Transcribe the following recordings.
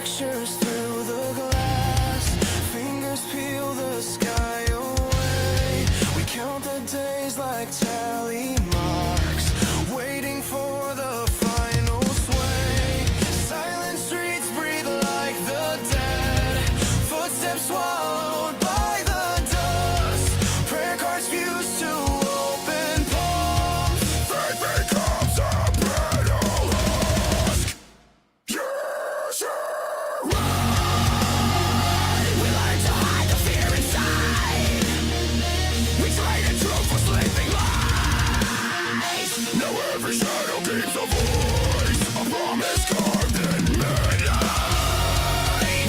lectures through the glass. Fingers peel the sky away. We count the days like tally marks, waiting for the final sway. Silent streets breathe like the dead. Footsteps swallowed by the dust. Prayer cards fused to open palms. Faith becomes a brittle husk. Yes, we learn to hide the fear inside. We traded truth for sleeping lies. Now every shadow keeps a voice, a promise carved in midnight.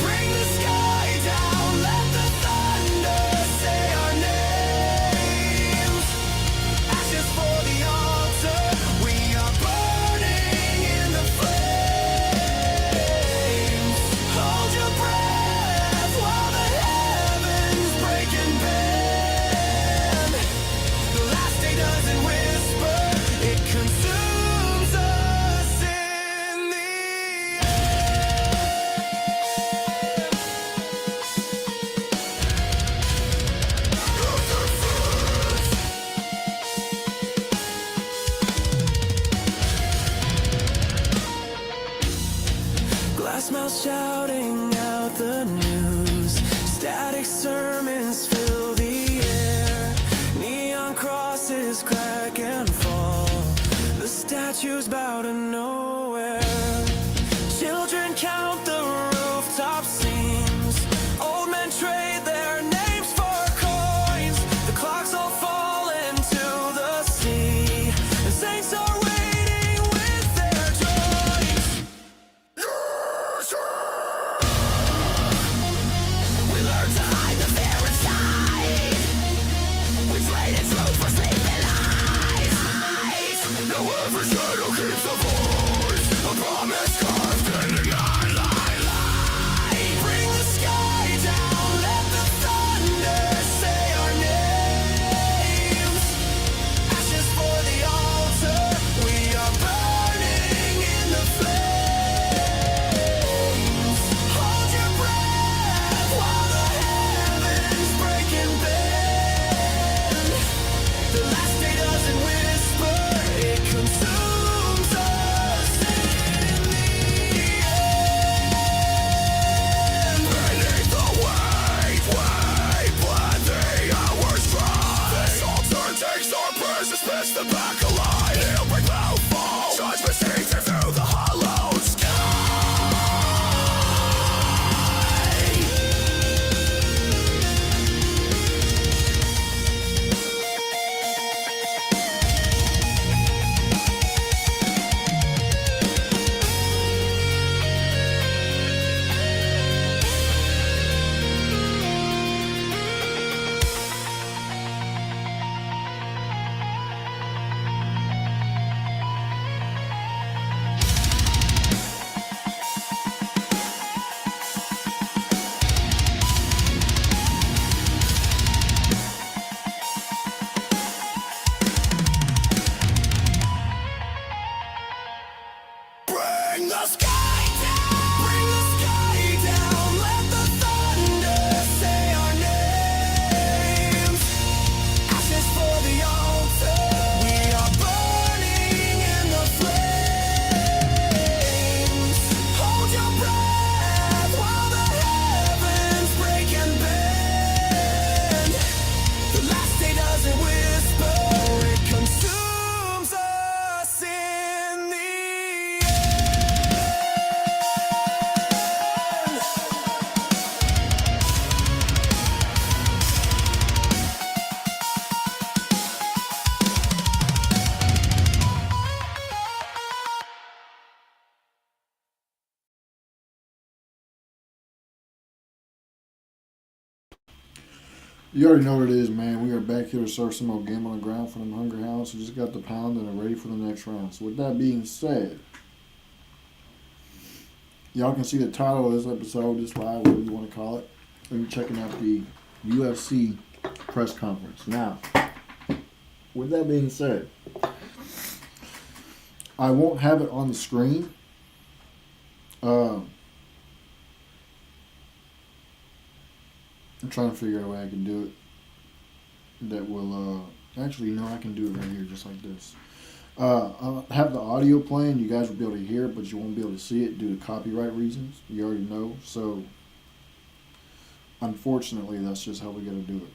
Bring the sky down, let the thunder say our names. Ashes for the altar, we are burning in the flames. Hold your breath while the heavens break and bend. The last day doesn't whisper, it consumes us in the glass mouth shouting out the news. Static sermons fill the air. Neon crosses crack and fall. The statues bow to nowhere. Children count the rooftop scenes. Old men trade their names for coins. The clocks all fall into the sea. The saints are waiting with their joys. We learn to hide the fear inside. We traded truth for sleeping lies. Now every shadow keeps a voice, a promise carved in the night. Bring the sky down, let the thunder say our names. Ashes for the altar, we are burning in the flames. Hold your breath while the heavens break and bend. The last day doesn't whisper, it consumes us in the end. Beneath the weight, blood the hours dry. This altar takes our presence, past the back alive. It'll bring bow fall, judgment sees through the hollow sky. Bring the sky down, let the thunder say our names. Ashes for the altar, we are burning in the flames. Hold your breath while the heavens break and bend. The last day doesn't whisper, it consumes us in the You already know what it is, man. We are back here to serve some more Game on the Ground for them Hunger Hounds. We just got the pound and are ready for the next round. So with that being said, y'all can see the title of this episode, this live, whatever you want to call it. And checking out the UFC press conference. Now, with that being said, I won't have it on the screen. I'm trying to figure out a way I can do it that will, actually, no, I can do it right here just like this. I'll have the audio playing. You guys will be able to hear it, but you won't be able to see it due to copyright reasons. You already know. So, unfortunately, that's just how we got to do it.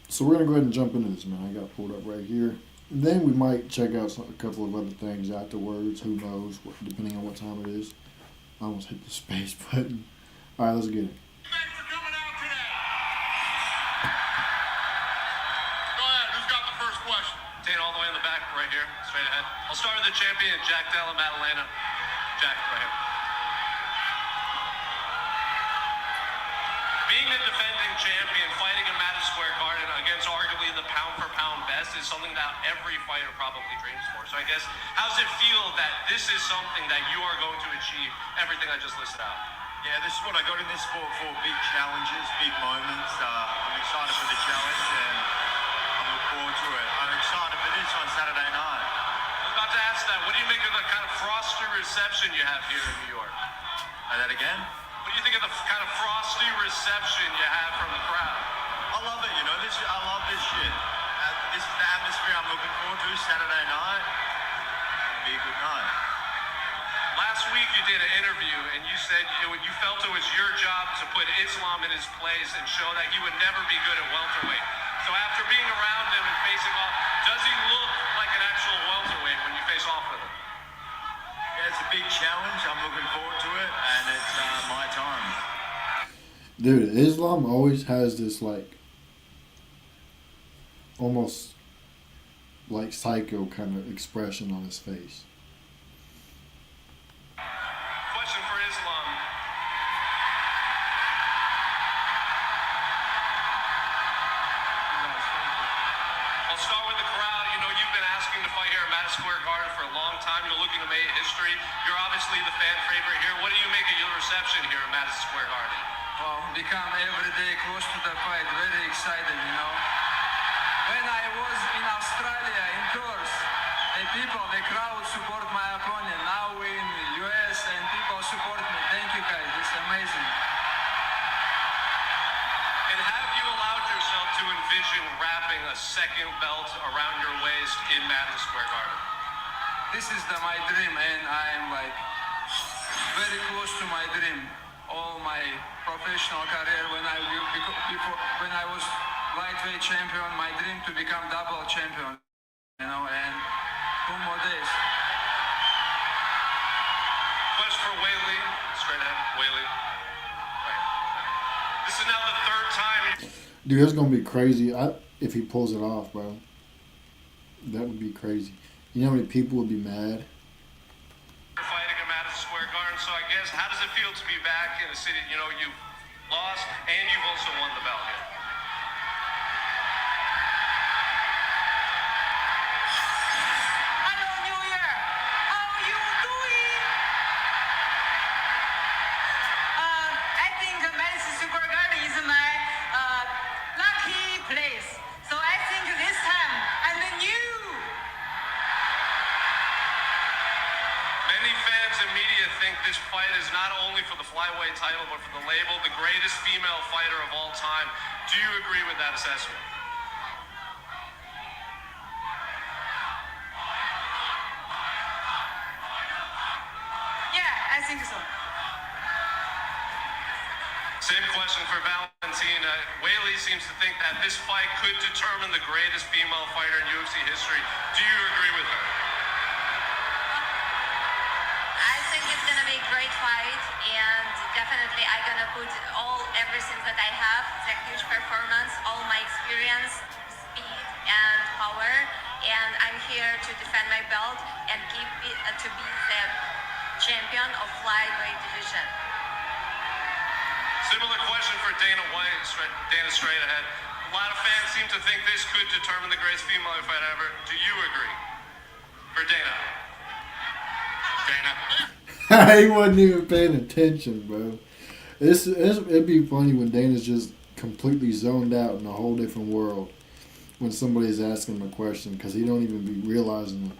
So we're going to go ahead and jump into this, man. I got pulled up right here. And then we might check out a couple of other things afterwards. Who knows, depending on what time it is. I almost hit the space button. All right, let's get it. Thanks for coming out today. Go ahead. Who's got the first question? Dana, all the way in the back, right here, straight ahead. I'll start with the champion, Jack Della Maddalena. Jack, right here. Being the defending champion, fighting in Madison Square Garden against arguably the pound-for-pound best is something that every fighter probably dreams for. So I guess, how does it feel that this is something that you are going to achieve, everything I just listed out? Yeah, this is what I got in this sport for, big challenges, big moments. I'm excited for the challenge and I look forward to it. I'm excited for this on Saturday night. I was about to ask that. What do you make of the kind of frosty reception you have here in New York? Say that again? What do you think of the kind of frosty reception you have from the crowd? I love it, you know. I love this shit. This is the atmosphere I'm looking forward to Saturday night. It'll be a good night. Last week you did an interview and you said you felt it was your job to put Islam in his place and show that he would never be good at welterweight. So after being around him and facing off, does he look like an actual welterweight when you face off with him? Yeah, it's a big challenge. I'm looking forward to it and it's my time. Dude, Islam always has this, like, almost like psycho kind of expression on his face. Question for Islam. I'll start with the crowd. You know, you've been asking to fight here at Madison Square Garden for a long time. You're looking to make history. You're obviously the fan favorite here. What do you make of your reception here at Madison Square Garden? Well, become every day close to the fight. Very excited, you know. When I was in Australia in tours, the crowd support my opponent. Now we're in the US and people support me. Thank you guys. It's amazing. And have you allowed yourself to envision wrapping a second belt around your waist in Madison Square Garden? This is my dream and I'm like very close to my dream. All my professional career when I was lightweight champion, my dream to become double champion, you know, and 2 more days. Question for Whaley, straight ahead, Whaley. Right. This is now the third time. Dude, it's gonna be crazy. If he pulls it off, bro. That would be crazy. You know how many people would be mad? Fighting at Madison Square Garden, so I guess, how does it feel to be back in a city, you know, you've lost and you've also won the belt here? Hello, New Year. How are you doing? I think Madison Square Garden is my lucky place. So I think this time I'm the new. Many fans and media think this fight is not only for the flyweight title, but for the label, the greatest female fighter of all time. Do you agree with that assessment? Yeah, I think so. Same question for Valentina. Whaley seems to think that this fight could determine the greatest female fighter in UFC history. Do you agree with her? I think it's gonna be a great fight, and definitely I'm gonna put everything that I have. It's a huge performance, all my experience, speed and power, and I'm here to defend my belt and to be the champion of flyweight division. Similar question for Dana White. Dana, straight ahead. A lot of fans seem to think this could determine the greatest female fight ever. Do you agree? For Dana. Dana. He wasn't even paying attention, bro. It'd be funny when Dana's just completely zoned out in a whole different world when somebody's asking him a question because he don't even be realizing it.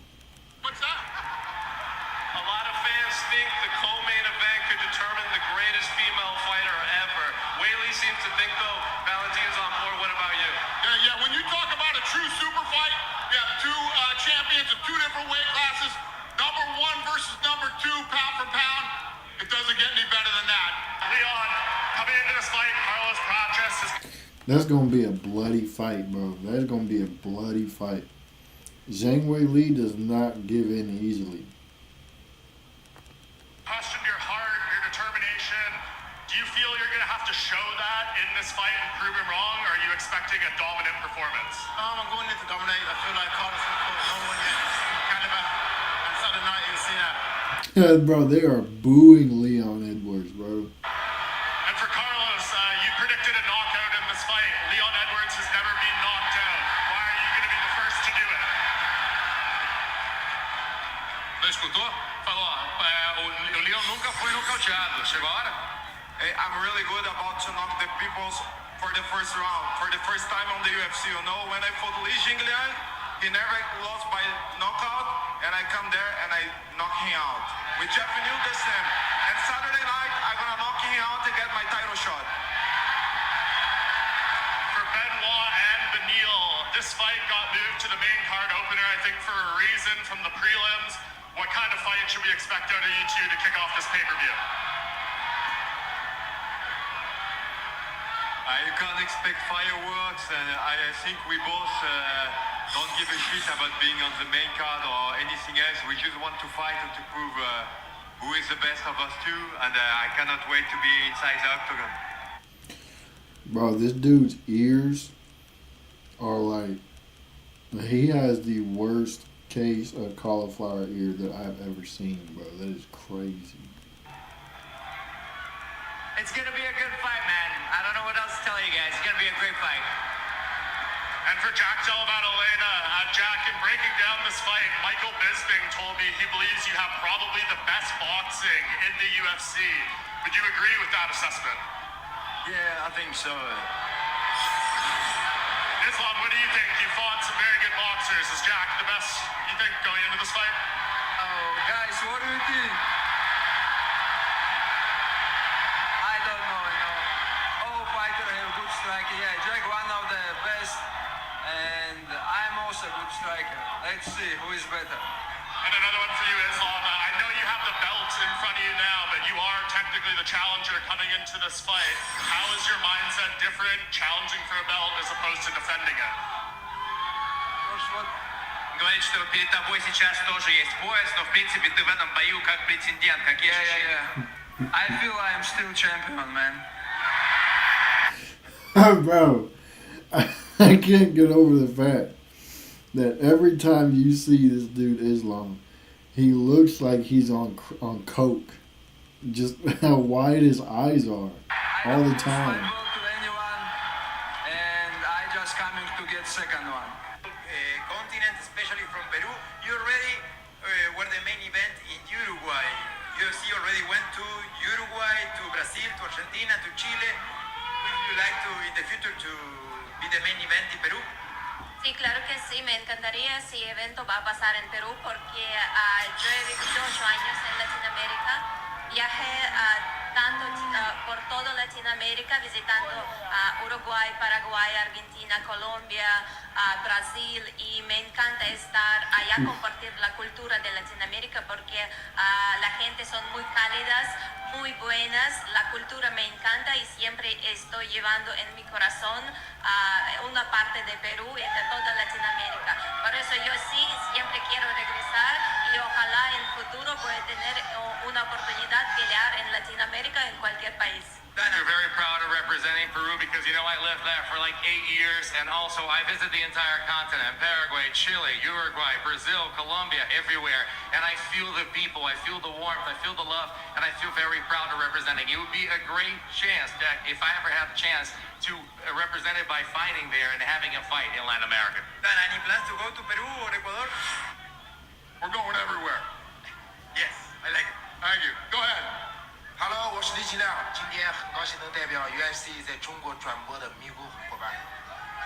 What's up? A lot of fans fans think the co-main event could determine the greatest female fighter ever. Weili seems to think, though, Valentina's on board. What about you? Yeah, when you talk about a true super fight, you have two champions of two different weight classes, number one versus number two, pound for pound. It doesn't get any better than that. Leon, coming into this fight, Carlos Prates is That's gonna be a bloody fight, bro. That's gonna be a bloody fight. Zhang Weili does not give in easily. questioned your heart, your determination. Do you feel you're going to have to show that in this fight and prove him wrong, or are you expecting a dominant performance? I'm going in to dominate. I feel like Carlos will put no one yet. Kind of on Sunday night, you'll see that. Yeah, bro, they are booing Leon Edwards, bro. And for Carlos, you predicted a knockout in this fight. Leon Edwards has never been knocked out. Why are you going to be the first to do it? Não escutou? Falou, o Leon nunca foi nocauteado. Chegou a hora? I'm really good about to knock the people for the first round. For the first time on the UFC, you know, when I fought Li Jingliang, he never lost by knockout, and I come there and I knock him out. With Jeff Neal, the same. And Saturday night, I'm gonna knock him out to get my title shot. For Benoit and Beneil, this fight got moved to the main card opener, I think, for a reason from the prelims. What kind of fight should we expect out of you two to kick off this pay-per-view? You can't expect fireworks, and I think we both don't give a shit about being on the main card or anything else. We just want to fight to prove who is the best of us two, and I cannot wait to be inside the octagon. Bro, this dude's ears are like, he has the worst case of cauliflower ear that I've ever seen, bro. That is crazy. It's going to be a good fight, man. I don't know what else to tell you guys. It's going to be a great fight. And for Jack Del Maddalena, Jack, in breaking down this fight, Michael Bisping told me he believes you have probably the best boxing in the UFC. Would you agree with that assessment? Yeah, I think so. Islam, what do you think? You fought some very good boxers. Is Jack the best, you think, going into this fight? Oh, guys, what do you think? I don't know, you know. All fighters have good striker. Yeah, Jack one of the best, and I'm also a good striker. Let's see who is better. And another one for you, Islam. I know you have the belt in front of you now, but you are technically the challenger coming into this fight. How is your mindset different, challenging for a belt as opposed to defending it? First, what? Говорит, что перед тобой сейчас тоже есть пояс, но в принципе ты в этом бою как претендент, как Yeah. I feel I am still champion, man. Bro, I can't get over the fact that every time you see this dude Islam, he looks like he's on coke. Just how wide his eyes are all the time. I don't vote to anyone, and I just coming to get second one. Continent, especially from Peru. You already were the main event in Uruguay. UFC already went to Uruguay, to Brazil, to Argentina, to Chile. Would you like to, in the future, to be the main event in Peru? Sí, claro que sí, me encantaría si el evento va a pasar en Perú porque yo he vivido 8 años en Latinoamérica, viajé por toda Latinoamérica visitando Uruguay, Paraguay, Argentina, Colombia, Brasil y me encanta estar allá, compartir la cultura de Latinoamérica porque la gente son muy cálidas, muy buenas, la cultura me encanta y siempre estoy llevando en mi corazón una parte de Perú y de toda Latinoamérica. Por eso yo sí siempre quiero regresar y ojalá en el futuro pueda tener una oportunidad de pelear en Latinoamérica en cualquier país. You're very proud of representing Peru because, you know, I lived there for like 8 years, and also I visited the entire continent, Paraguay, Chile, Uruguay, Brazil, Colombia, everywhere, and I feel the people, I feel the warmth, I feel the love, and I feel very proud of representing. It would be a great chance, Jack, if I ever had a chance to represent it by fighting there and having a fight in Latin America. Dan, any plans to go to Peru or Ecuador? We're going everywhere. Yes, I like it. Thank you. Go ahead. Hello， 我是李启亮，今天很高兴能代表 UFC 在中国转播的迷糊伙伴。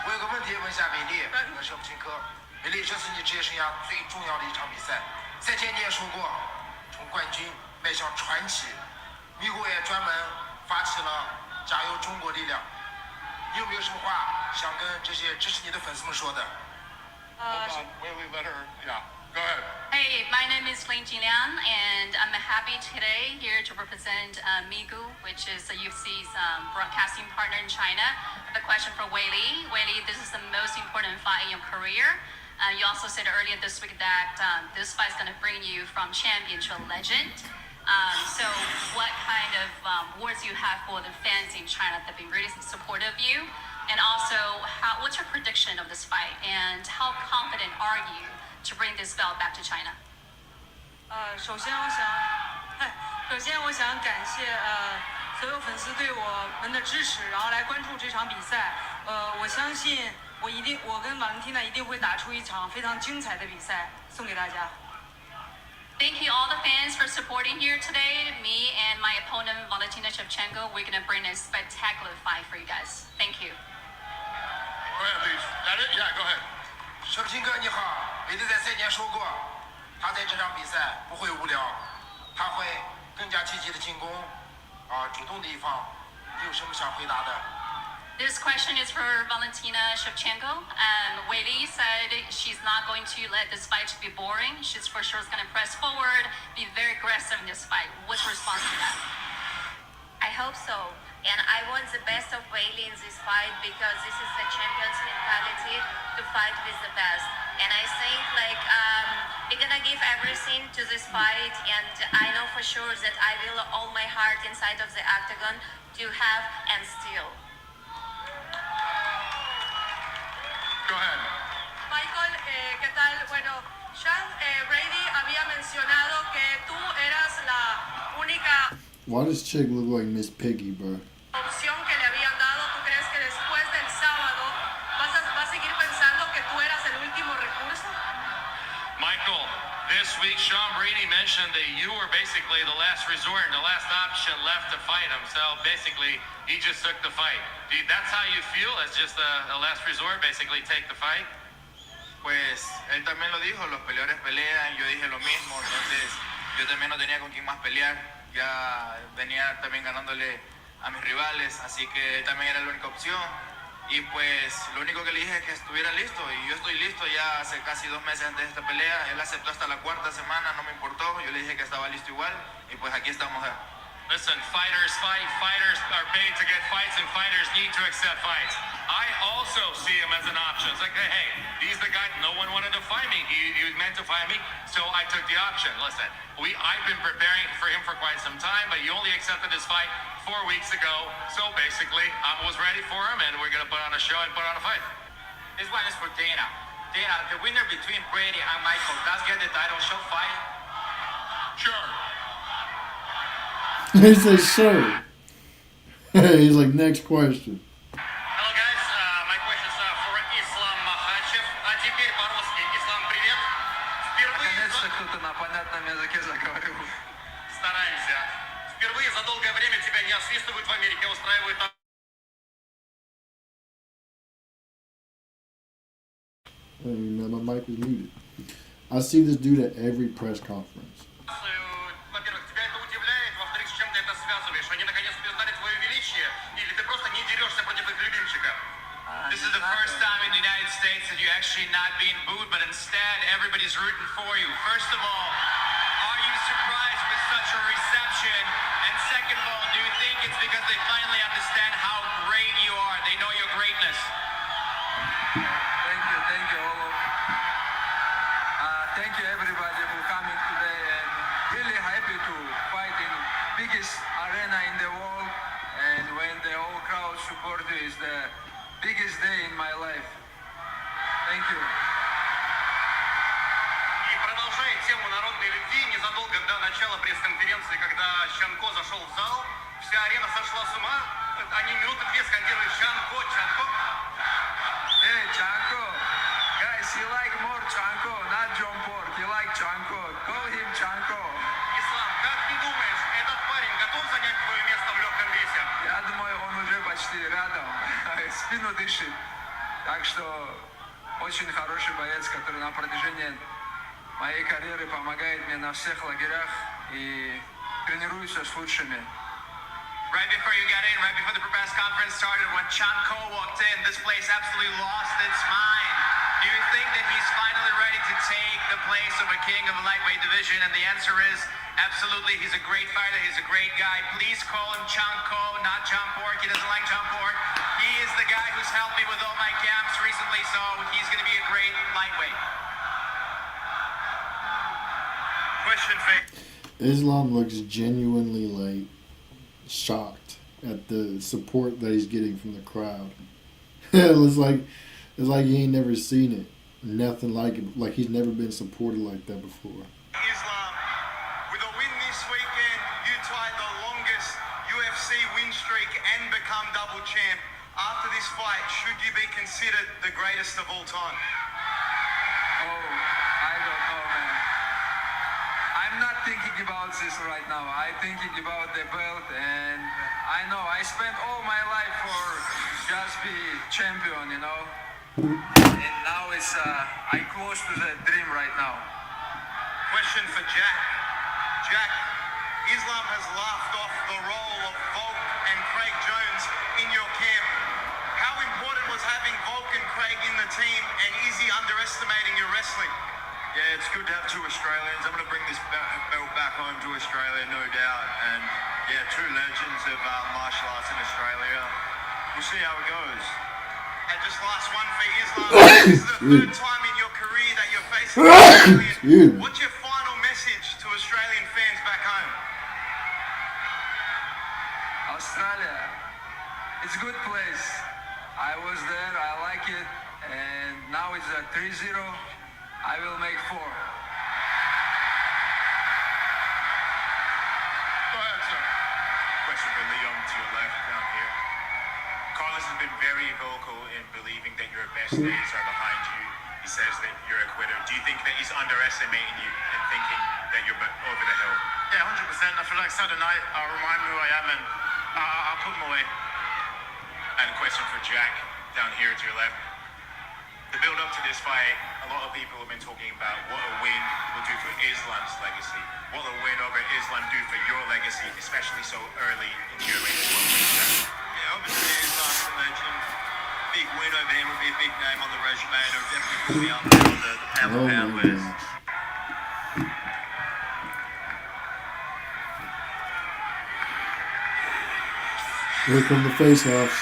我有个问题问一下美丽，我是木青科。美丽，这是你职业生涯最重要的一场比赛。赛前你也说过，从冠军迈向传奇。咪咕也专门发起了加油中国力量。你有没有什么话想跟这些支持你的粉丝们说的？ Wait, let her. Yeah, go ahead. Hey, my name is Lin Jilian, and I'm happy today here to represent Migu, which is the UFC's broadcasting partner in China. I have a question for Wei Li. Wei Li, this is the most important fight in your career. You also said earlier this week that this fight is going to bring you from champion to a legend. So what kind of words you have for the fans in China that have been really supportive of you? And also, what's your prediction of this fight? And how confident are you to bring this belt back to China? 首先我想感谢所有粉丝对我们的支持，然后来关注这场比赛。我相信我跟瓦伦蒂娜一定会打出一场非常精彩的比赛，送给大家。Thank you all the fans for supporting here today. Me and my opponent Valentina Shevchenko, we're gonna bring a spectacular fight for you guys. Thank you. Go ahead, please. That it? Yeah, go ahead. 舍甫琴哥你好，韦德在赛前说过，他在这场比赛不会无聊，他会更加积极的进攻，主动的一方。你有什么想回答的？ This question is for Valentina Shevchenko. Wei Li said she's not going to let this fight be boring. She's for sure going to press forward, be very aggressive in this fight. What's your response to that? I hope so. And I want the best of Wei Li in this fight because this is the champion's mentality to fight with the best. And I think we're gonna give everything to this fight, and I know for sure that I will all my heart inside of the octagon to have and steal. Go ahead. Michael, ¿qué tal? Bueno, Sean Brady había mencionado que tú eras la única Why does Chick look like Miss Piggy, bro? opción que le habían dado. ¿Tú crees que después del sábado vas a seguir pensando que tú eras el último recurso? Michael, this week Sean Brady mentioned that you were basically the last resort and the last option left to fight him. So basically, he just took the fight. That's how you feel as just a last resort, basically take the fight? Pues él también lo dijo, los peleadores pelean, yo dije lo mismo, entonces yo también no tenía con quién más pelear, ya venía también ganándole a mis rivales, así que él también era la única opción. Y pues lo único que le dije es que estuviera listo, y yo estoy listo ya hace casi 2 meses antes de esta pelea. Él aceptó hasta la 4ª semana, no me importó, yo le dije que estaba listo igual, y pues aquí estamos. Listen, fighters fight, fighters are paid to get fights, and fighters need to accept fights. I also see him as an option. It's like, hey, he's the guy, no one wanted to fight me. He was meant to fight me, so I took the option. Listen, I've been preparing for him for quite some time, but he only accepted this fight 4 weeks ago. So basically, I was ready for him, and we're going to put on a show and put on a fight. This one is for Dana. Dana, the winner between Brady and Michael does get the title show fight? Sure. He says, sure. He's like, next question. Hello guys, my question is for Islam Makhachev. А теперь по-русски. Ислам, привет. Наконец-то кто-то на понятном языке заговорил. Стараемся. Впервые за долгое время тебя не освистывают в Америке, а устраивают... My mic was muted. I see this dude at every press conference. Во-первых, тебя это удивляет, во-вторых, с чем ты это связываешь? Они наконец признали твое величие, или ты просто не дерешься против их любимчика? This is the first time in the United States that you're actually not being booed, but instead everybody's rooting for you. First of all, are you surprised with such a reception? And second of all, do you think it's because they finally understand how great you are? They know your greatness. Thank you all. Thank you everybody for coming today, and really happy to fight in biggest arena in the world, and when the whole crowd support you is the biggest day in my life. Thank you. И продолжая тему народной любви, незадолго до начала пресс-конференции, когда Чанко зашел в зал, вся арена сошла с ума. Они минуты 2 скандируют Чанко, Чанко. Hey Chanko, guys, he like more Chanko, not John Pork. He like Chanko. Call him Chanko. Ислам, как ты думаешь, этот парень готов занять твое место в легком весе? Я думаю, он уже почти рядом, спину дышит. Так что очень хороший боец, который на протяжении моей карьеры помогает мне на всех лагерях. и тренируюсь с лучшими. Right before you got in, right before the press conference started, when Chanko walked in, this place absolutely lost its mind. Do you think that he's finally ready to take the place of a king of the lightweight division? And the answer is absolutely. He's a great fighter. He's a great guy. Please call him Chanko, not John Pork. He doesn't like John Pork. He is the guy who's helped me with all my camps recently, so he's going to be a great lightweight. Question for Islam looks genuinely like shocked at the support that he's getting from the crowd. it's like he ain't never seen it. Nothing like it. Like he's never been supported like that before. Islam, with a win this weekend, you tie the longest UFC win streak and become double champ. After this fight, should you be considered the greatest of all time? Oh, I don't know, man. I'm not thinking about this right now. I'm thinking about the belt, and I know I spent all my life for just be champion, you know. And now it's I close to the dream right now. Question for Jack. Jack, Islam has laughed off the role of Volk and Craig Jones in your camp. How important was having Volk and Craig in the team, and is he underestimating your wrestling? Yeah, it's good to have two Australians. I'm going to bring this belt back home to Australia, no doubt. And yeah, two legends of martial arts in Australia. We'll see how it goes. And just last one for Islam. This is the third time in your career that you're facing an Australian. What's your final message to Australian fans back home? Australia, it's a good place. I was there, I like it, and now it's a 3-0. I will make 4. Go ahead, sir. Question for Leon to your left down here. Carlos has been very vocal in believing that your best days are behind you. He says that you're a quitter. Do you think that he's underestimating you and thinking that you're over the hill? Yeah, 100%. I feel like Saturday night, I'll remind me who I am and I'll put him away. And a question for Jack down here to your left. The build up to this fight, a lot of people have been talking about what a win will do for Islam's legacy. What will a win over Islam do for your legacy, especially so early in your reign? Yeah, obviously Islam's a legend. Big win over him will be a big name on the resume. It'll definitely put me up there on the pound for pound list. Here come the face-offs.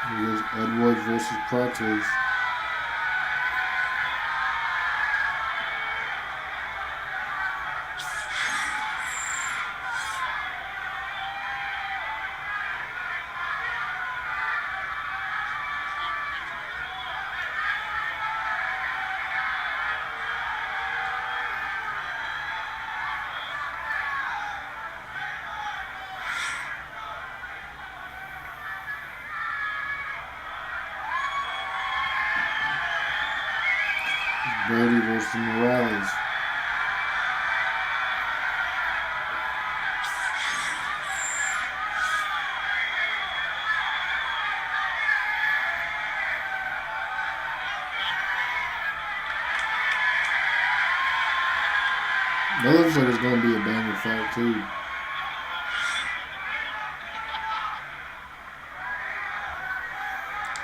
Here's Edwards versus Prates. Brady versus Morales. That looks like it's going to be a banger fight too.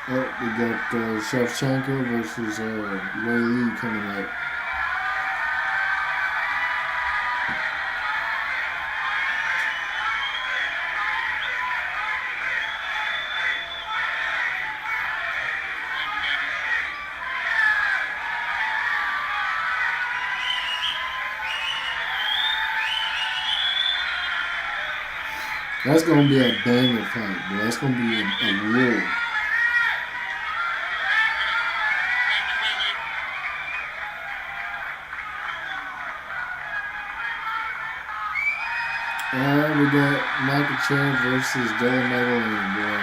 Oh, we got Shevchenko versus Ray Lee coming up. That's going to be a banger fight, bro. That's going to be a war. We got Michael Chan versus Dylan Magdalene, boy.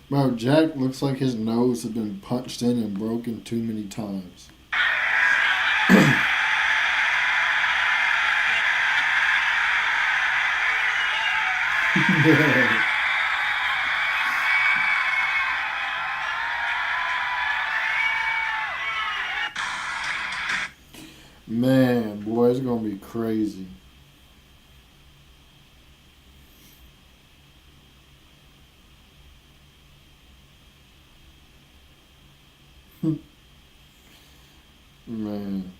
Bro, Jack looks like his nose has been punched in and broken too many times. Man, boy, it's gonna be crazy. Man.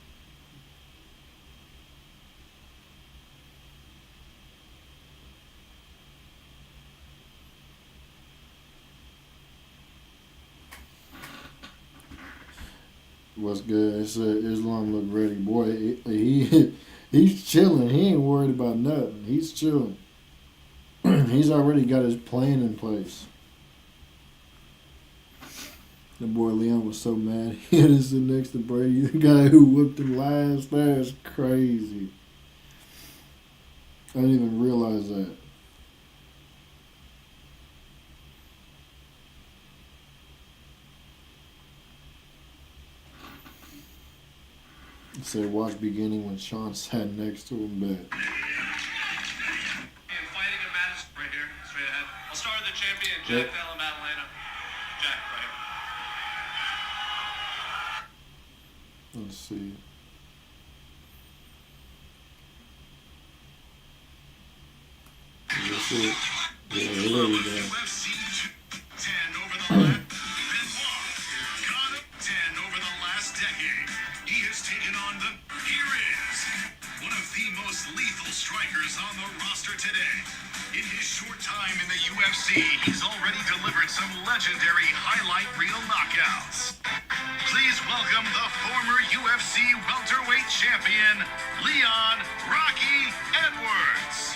What's good? It said Islam look ready. Boy, he's chilling. He ain't worried about nothing. He's chilling. He's already got his plan in place. The boy Leon was so mad. He had to sit next to Brady, the guy who whooped him last. That's crazy. I didn't even realize that. It said watch beginning when Sean sat next to him back. And fighting in Madison right here, straight ahead. I'll start with the champion, Jack Della Maddalena. Jack, right here. Let's see. That's it. Yeah, there we go. UFC 10 over the last gone up 10 over the last decade. He has taken on the. Here is one of the most lethal strikers on the roster today. In his short time in the UFC, he's already delivered some legendary highlight reel knockouts. Please welcome the former UFC welterweight champion, Leon Rocky Edwards.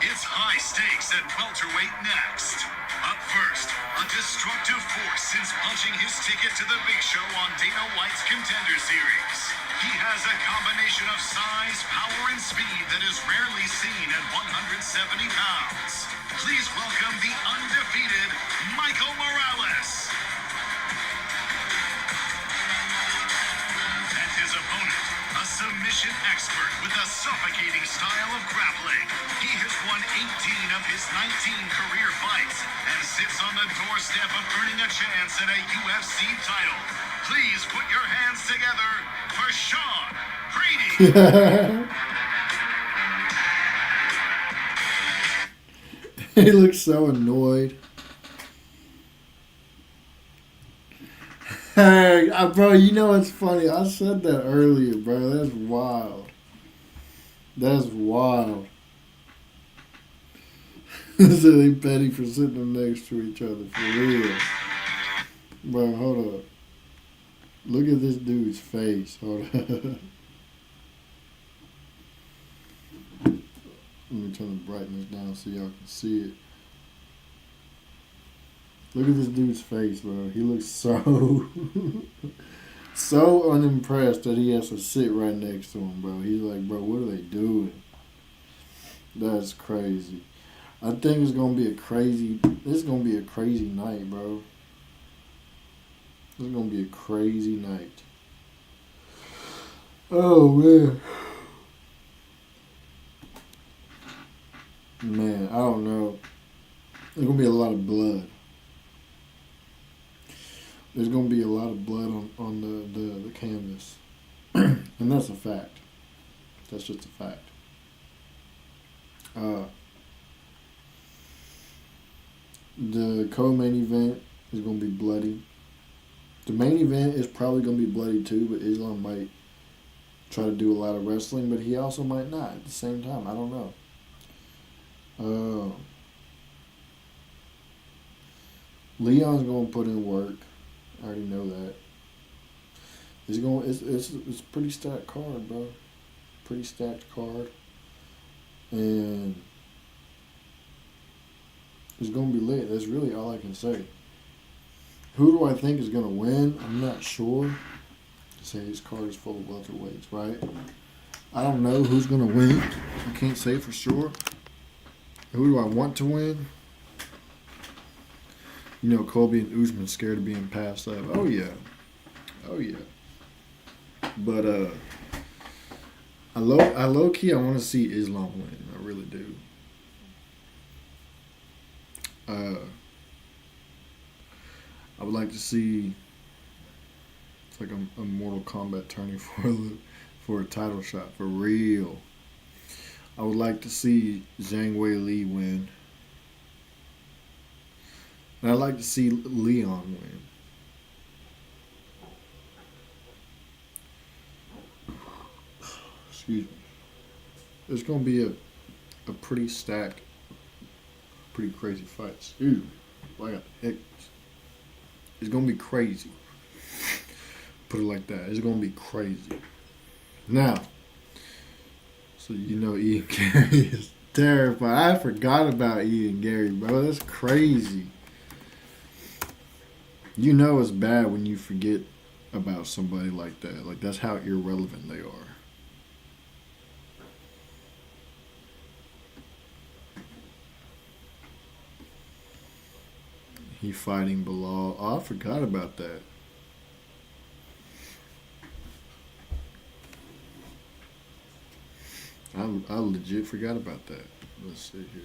It's high stakes at welterweight next. Up first, a destructive force since punching his ticket to the big show on Dana White's Contender Series. He has a combination of size, power, and speed that is rarely seen at 170 pounds. Please welcome the undefeated Michael Morales. And his opponent, a submission expert with a suffocating style of grappling. He has won 18 of his 19 career fights and sits on the doorstep of earning a chance at a UFC title. Please put your hands together for Sean Brady. He looks so annoyed. Hey, bro, you know what's funny? I said that earlier, bro. That's wild. That's wild. So they petty for sitting them next to each other, for real. Bro, hold up. Look at this dude's face. Hold up. Let me turn the brightness down so y'all can see it. Look at this dude's face, bro. He looks so so unimpressed that he has to sit right next to him, bro. He's like, bro, what are they doing? That's crazy. I think it's gonna be a crazy. This is gonna be a crazy night, bro. This is gonna be a crazy night. Oh man. Man, I don't know. There's gonna be a lot of blood. There's gonna be a lot of blood on the canvas. And that's a fact. That's just a fact. The co-main event is gonna be bloody. The main event is probably gonna be bloody too, but Islam might try to do a lot of wrestling, but he also might not at the same time. I don't know. Leon's gonna put in work. I already know that. It's a pretty stacked card, bro. Pretty stacked card. And it's gonna be lit. That's really all I can say. Who do I think is gonna win? I'm not sure. Say this card is full of welterweights, right? I don't know who's gonna win. I can't say for sure. Who do I want to win? You know, Colby and Usman scared of being passed up. Oh yeah. Oh yeah. But I low key I want to see Islam win. I really do. I would like to see it's like a Mortal Kombat tourney for a title shot for real. I would like to see Zhang Wei Li win. And I'd like to see Leon win. Excuse me. It's going to be a pretty stacked, pretty crazy fight. Excuse me. I got the hiccups. It's going to be crazy. Put it like that. It's going to be crazy. Now, so you know Ian Gary is terrified. I forgot about Ian Gary, bro. That's crazy. You know it's bad when you forget about somebody like that. Like, that's how irrelevant they are. He fighting Bilal. Oh, I forgot about that. I legit forgot about that. Let's see here.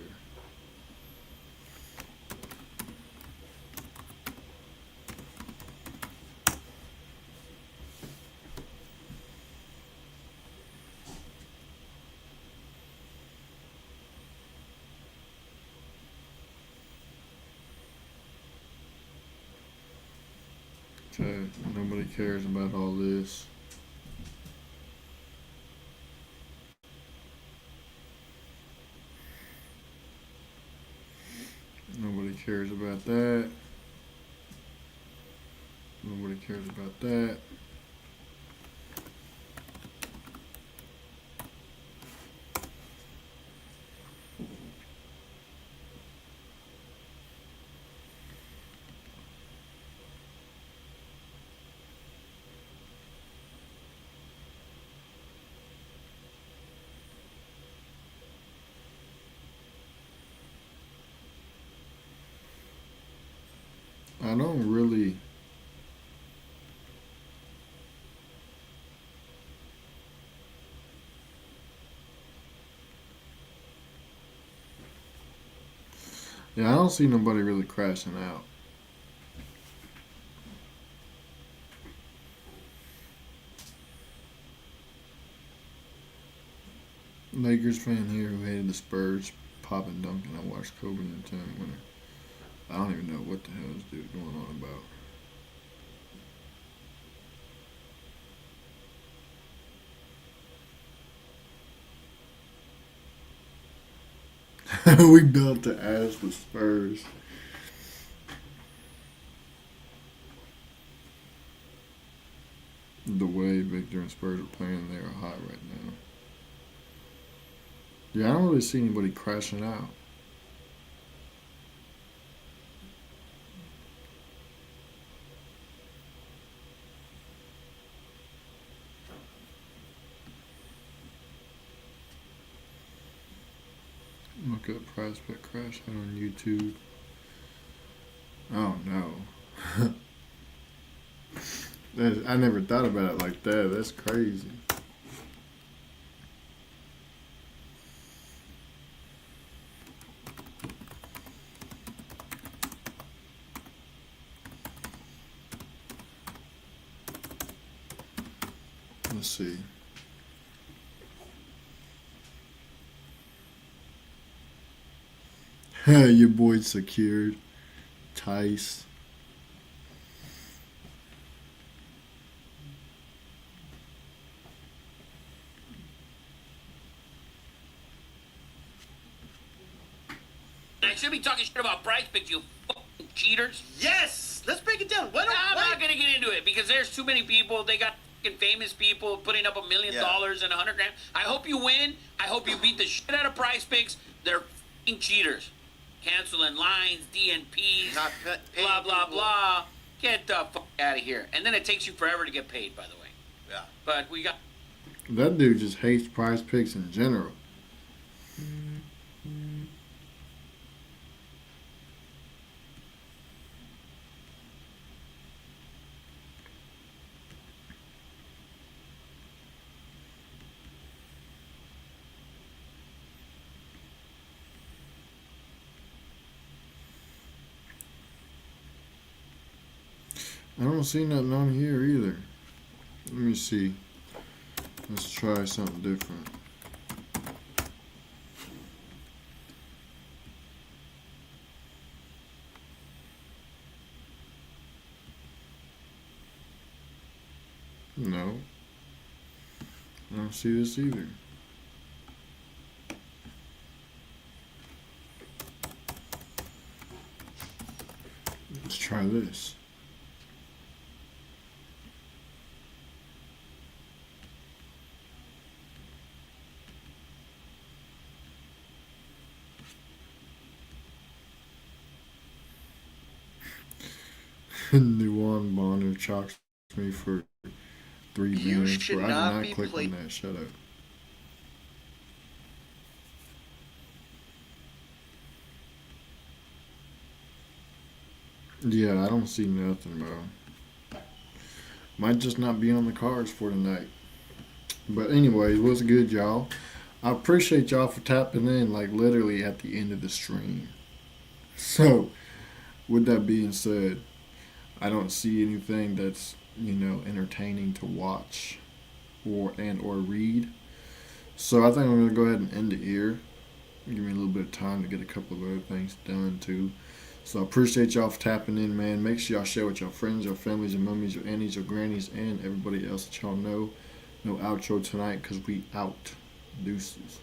Okay, nobody cares about all this. Nobody cares about that. Nobody cares about that. I don't really. Yeah, I don't see nobody really crashing out. Lakers fan here who hated the Spurs popping dunking. I watched Kobe in the 10 winner. I don't even know what the hell this dude going on about. We built to ass the Spurs. The way Victor and Spurs are playing, they are hot right now. Yeah, I don't really see anybody crashing out. Look up Prize Pit Crash out on YouTube. Oh no. I never thought about it like that. That's crazy. Let's see. Your boy secured. Tice. I should be talking shit about Price Picks, you fucking cheaters. Yes! Let's break it down. Why don't I'm not gonna get into it because there's too many people. They got fucking famous people putting up $1 million and $100 grand. I hope you win. I hope you beat the shit out of Price Picks. They're fucking cheaters. Canceling lines, DNPs, blah, blah, blah. Get the fuck out of here. And then it takes you forever to get paid, by the way. Yeah. But we got... That dude just hates Prize Picks in general. I don't see nothing on here either. Let me see. Let's try something different. No. I don't see this either. Let's try this. Nuwan Bonner chalks me for 3 You banners. should I did not not be click play- on that. Shut up. Yeah, I don't see nothing, bro. Might just not be on the cards for tonight. But anyway, it was good, y'all. I appreciate y'all for tapping in, like literally at the end of the stream. So, with that being said, I don't see anything that's, entertaining to watch or read. So I think I'm gonna go ahead and end it here. Give me a little bit of time to get a couple of other things done too. So I appreciate y'all for tapping in, man. Make sure y'all share with your friends, your families, your mummies, your aunties, your grannies, and everybody else that y'all know. No outro tonight because we out. Deuces.